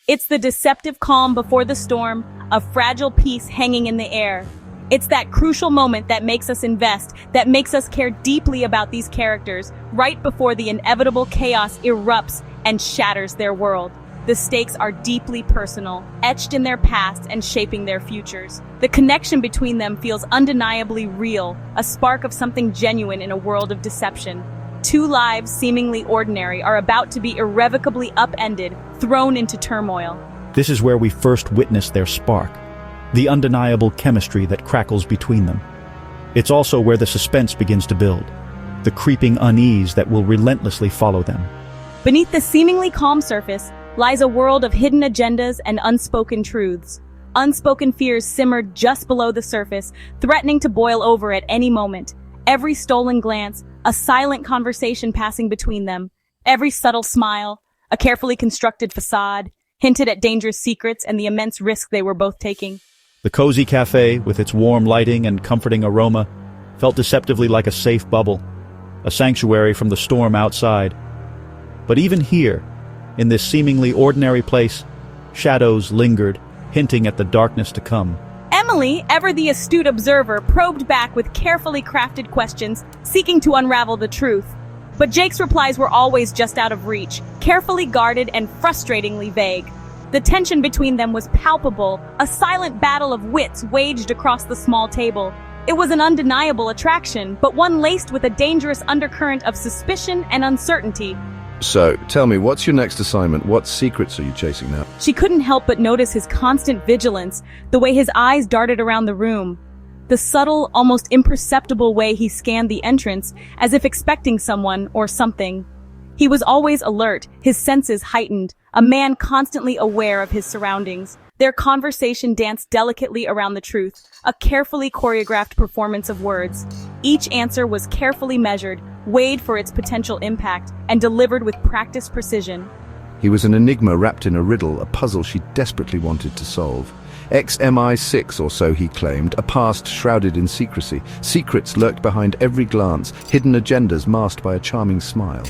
It's the deceptive calm before the storm, a fragile peace hanging in the air. It's that crucial moment that makes us invest, that makes us care deeply about these characters, right before the inevitable chaos erupts and shatters their world. The stakes are deeply personal, etched in their past and shaping their futures. The connection between them feels undeniably real, a spark of something genuine in a world of deception. Two lives, seemingly ordinary, are about to be irrevocably upended, thrown into turmoil. This is where we first witness their spark, the undeniable chemistry that crackles between them. It's also where the suspense begins to build, the creeping unease that will relentlessly follow them. Beneath the seemingly calm surface lies a world of hidden agendas and unspoken truths. Unspoken fears simmered just below the surface, threatening to boil over at any moment. Every stolen glance, a silent conversation passing between them. Every subtle smile, a carefully constructed facade, hinted at dangerous secrets and the immense risk they were both taking. The cozy cafe, with its warm lighting and comforting aroma, felt deceptively like a safe bubble, a sanctuary from the storm outside. But even here, in this seemingly ordinary place, shadows lingered, hinting at the darkness to come. Emily, ever the astute observer, probed back with carefully crafted questions, seeking to unravel the truth. But Jake's replies were always just out of reach, carefully guarded and frustratingly vague. The tension between them was palpable, a silent battle of wits waged across the small table. It was an undeniable attraction, but one laced with a dangerous undercurrent of suspicion and uncertainty. So, tell me, what's your next assignment? What secrets are you chasing now? She couldn't help but notice his constant vigilance, the way his eyes darted around the room. The subtle, almost imperceptible way he scanned the entrance, as if expecting someone or something. He was always alert, his senses heightened, a man constantly aware of his surroundings. Their conversation danced delicately around the truth, a carefully choreographed performance of words. Each answer was carefully measured, weighed for its potential impact, and delivered with practiced precision. He was an enigma wrapped in a riddle, a puzzle she desperately wanted to solve. XMI6 or so, he claimed, a past shrouded in secrecy. Secrets lurked behind every glance, hidden agendas masked by a charming smile.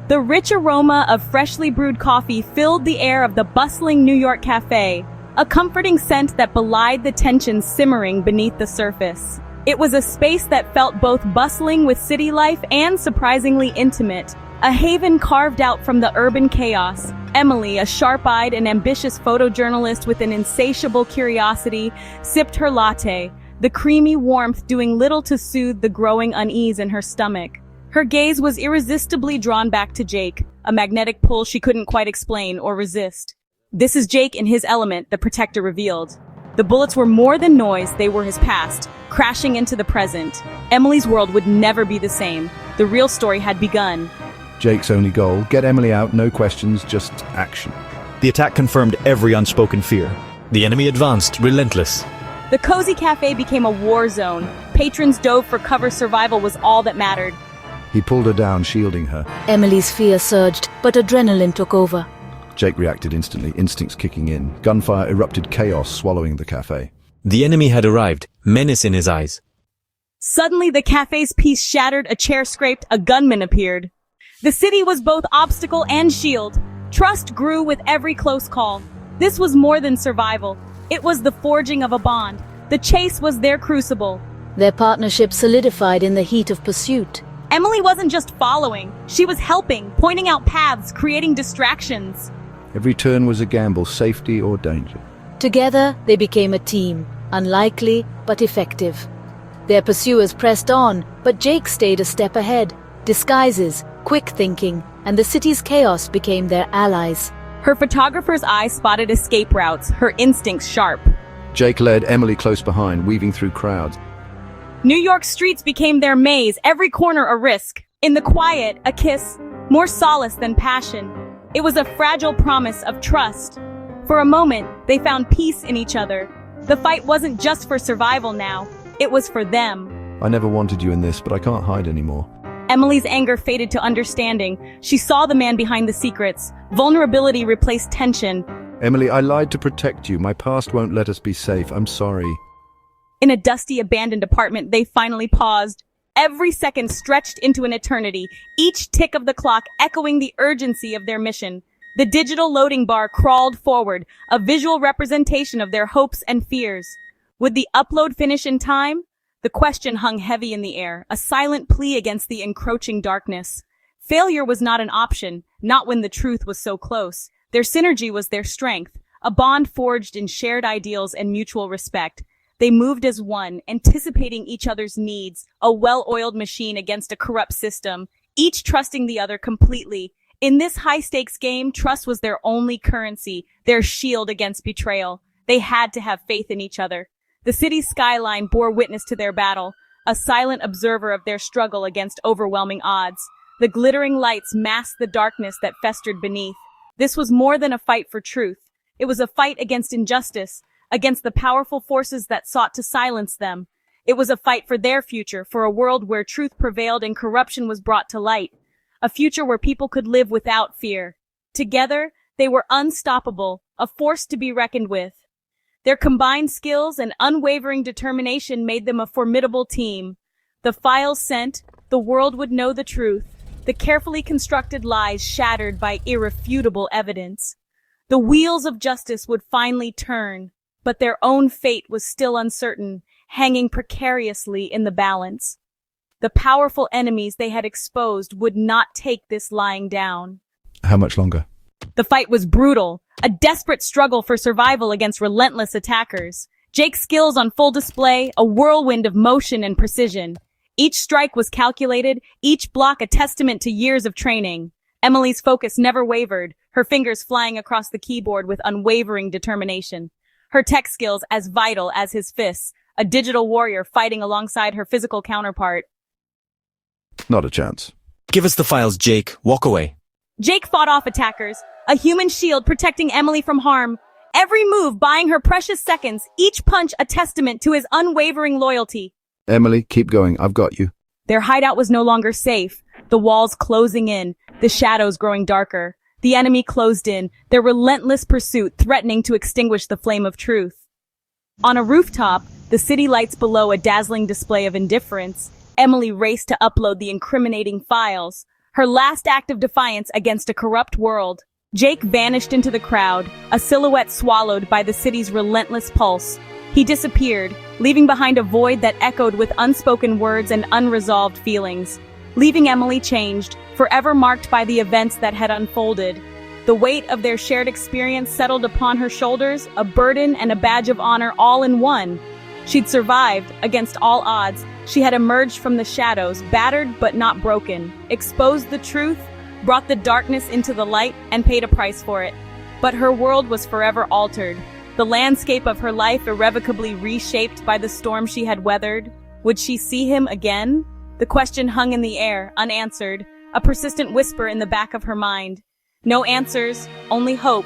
The rich aroma of freshly brewed coffee filled the air of the bustling New York cafe, a comforting scent that belied the tension simmering beneath the surface. It was a space that felt both bustling with city life and surprisingly intimate, a haven carved out from the urban chaos. Emily, a sharp-eyed and ambitious photojournalist with an insatiable curiosity, sipped her latte, the creamy warmth doing little to soothe the growing unease in her stomach. Her gaze was irresistibly drawn back to Jake, a magnetic pull she couldn't quite explain or resist. This is Jake in his element, the Protector revealed. The bullets were more than noise, they were his past, crashing into the present. Emily's world would never be the same. The real story had begun. Jake's only goal, get Emily out, no questions, just action. The attack confirmed every unspoken fear. The enemy advanced, relentless. The cozy cafe became a war zone. Patrons dove for cover, survival was all that mattered. He pulled her down, shielding her. Emily's fear surged, but adrenaline took over. Jake reacted instantly, instincts kicking in. Gunfire erupted, chaos swallowing the cafe. The enemy had arrived, menace in his eyes. Suddenly, the cafe's peace shattered, a chair scraped, a gunman appeared. The city was both obstacle and shield. Trust grew with every close call. This was more than survival. It was the forging of a bond. The chase was their crucible. Their partnership solidified in the heat of pursuit. Emily wasn't just following. She was helping, pointing out paths, creating distractions. Every turn was a gamble, safety or danger. Together, they became a team, unlikely but effective. Their pursuers pressed on, but Jake stayed a step ahead. Disguises, quick thinking, and the city's chaos became their allies. Her photographer's eye spotted escape routes, her instincts sharp. Jake led Emily close behind, weaving through crowds. New York streets became their maze, every corner a risk. In the quiet, a kiss, more solace than passion. It was a fragile promise of trust. For a moment, they found peace in each other. The fight wasn't just for survival now, it was for them. I never wanted you in this, but I can't hide anymore. Emily's anger faded to understanding. She saw the man behind the secrets. Vulnerability replaced tension. Emily, I lied to protect you. My past won't let us be safe. I'm sorry. In a dusty, abandoned apartment, they finally paused. Every second stretched into an eternity, each tick of the clock echoing the urgency of their mission. The digital loading bar crawled forward, a visual representation of their hopes and fears. Would the upload finish in time? The question hung heavy in the air, a silent plea against the encroaching darkness. Failure was not an option, not when the truth was so close. Their synergy was their strength, a bond forged in shared ideals and mutual respect. They moved as one, anticipating each other's needs, a well-oiled machine against a corrupt system, each trusting the other completely. In this high-stakes game, trust was their only currency, their shield against betrayal. They had to have faith in each other. The city's skyline bore witness to their battle, a silent observer of their struggle against overwhelming odds. The glittering lights masked the darkness that festered beneath. This was more than a fight for truth. It was a fight against injustice, against the powerful forces that sought to silence them. It was a fight for their future, for a world where truth prevailed and corruption was brought to light. A future where people could live without fear. Together, they were unstoppable, a force to be reckoned with. Their combined skills and unwavering determination made them a formidable team. The files sent, the world would know the truth. The carefully constructed lies shattered by irrefutable evidence. The wheels of justice would finally turn, but their own fate was still uncertain, hanging precariously in the balance. The powerful enemies they had exposed would not take this lying down. How much longer? The fight was brutal, a desperate struggle for survival against relentless attackers. Jake's skills on full display, a whirlwind of motion and precision. Each strike was calculated, each block a testament to years of training. Emily's focus never wavered, her fingers flying across the keyboard with unwavering determination. Her tech skills as vital as his fists, a digital warrior fighting alongside her physical counterpart. Not a chance. Give us the files, Jake. Walk away. Jake fought off attackers, a human shield protecting Emily from harm. Every move buying her precious seconds, each punch a testament to his unwavering loyalty. Emily, keep going. I've got you. Their hideout was no longer safe, the walls closing in, the shadows growing darker. The enemy closed in, their relentless pursuit threatening to extinguish the flame of truth. On a rooftop, the city lights below a dazzling display of indifference, Emily raced to upload the incriminating files, her last act of defiance against a corrupt world. Jake vanished into the crowd, a silhouette swallowed by the city's relentless pulse. He disappeared, leaving behind a void that echoed with unspoken words and unresolved feelings, leaving Emily changed, forever marked by the events that had unfolded. The weight of their shared experience settled upon her shoulders, a burden and a badge of honor all in one. She'd survived, against all odds. She had emerged from the shadows, battered but not broken, exposed the truth, brought the darkness into the light, and paid a price for it. But her world was forever altered. The landscape of her life irrevocably reshaped by the storm she had weathered. Would she see him again? The question hung in the air, unanswered, a persistent whisper in the back of her mind. No answers, only hope,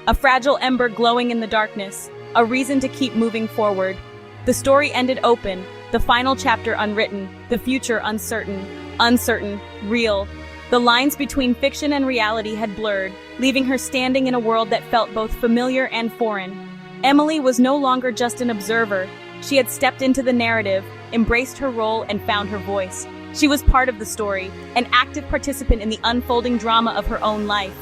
a fragile ember glowing in the darkness, a reason to keep moving forward. The story ended open, the final chapter unwritten, the future uncertain, real. The lines between fiction and reality had blurred, leaving her standing in a world that felt both familiar and foreign. Emily was no longer just an observer. She had stepped into the narrative, embraced her role, and found her voice. She was part of the story, an active participant in the unfolding drama of her own life.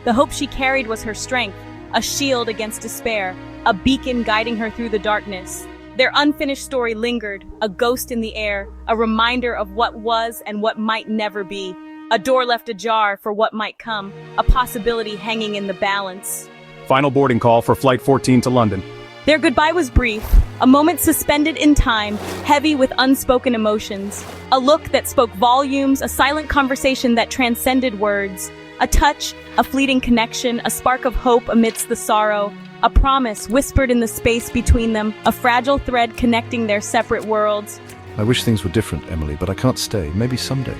The hope she carried was her strength, a shield against despair, a beacon guiding her through the darkness. Their unfinished story lingered, a ghost in the air, a reminder of what was and what might never be. A door left ajar for what might come, a possibility hanging in the balance. Final boarding call for Flight 14 to London. Their goodbye was brief, a moment suspended in time, heavy with unspoken emotions. A look that spoke volumes, a silent conversation that transcended words. A touch, a fleeting connection, a spark of hope amidst the sorrow. A promise whispered in the space between them, a fragile thread connecting their separate worlds. I wish things were different, Emily, but I can't stay. Maybe someday.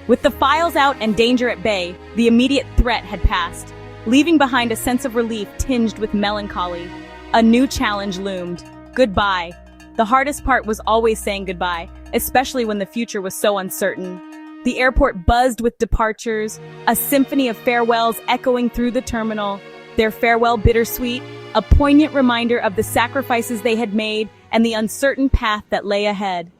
With the files out and danger at bay, the immediate threat had passed, leaving behind a sense of relief tinged with melancholy. A new challenge loomed. Goodbye. The hardest part was always saying goodbye, especially when the future was so uncertain. The airport buzzed with departures, a symphony of farewells echoing through the terminal. Their farewell bittersweet, a poignant reminder of the sacrifices they had made and the uncertain path that lay ahead.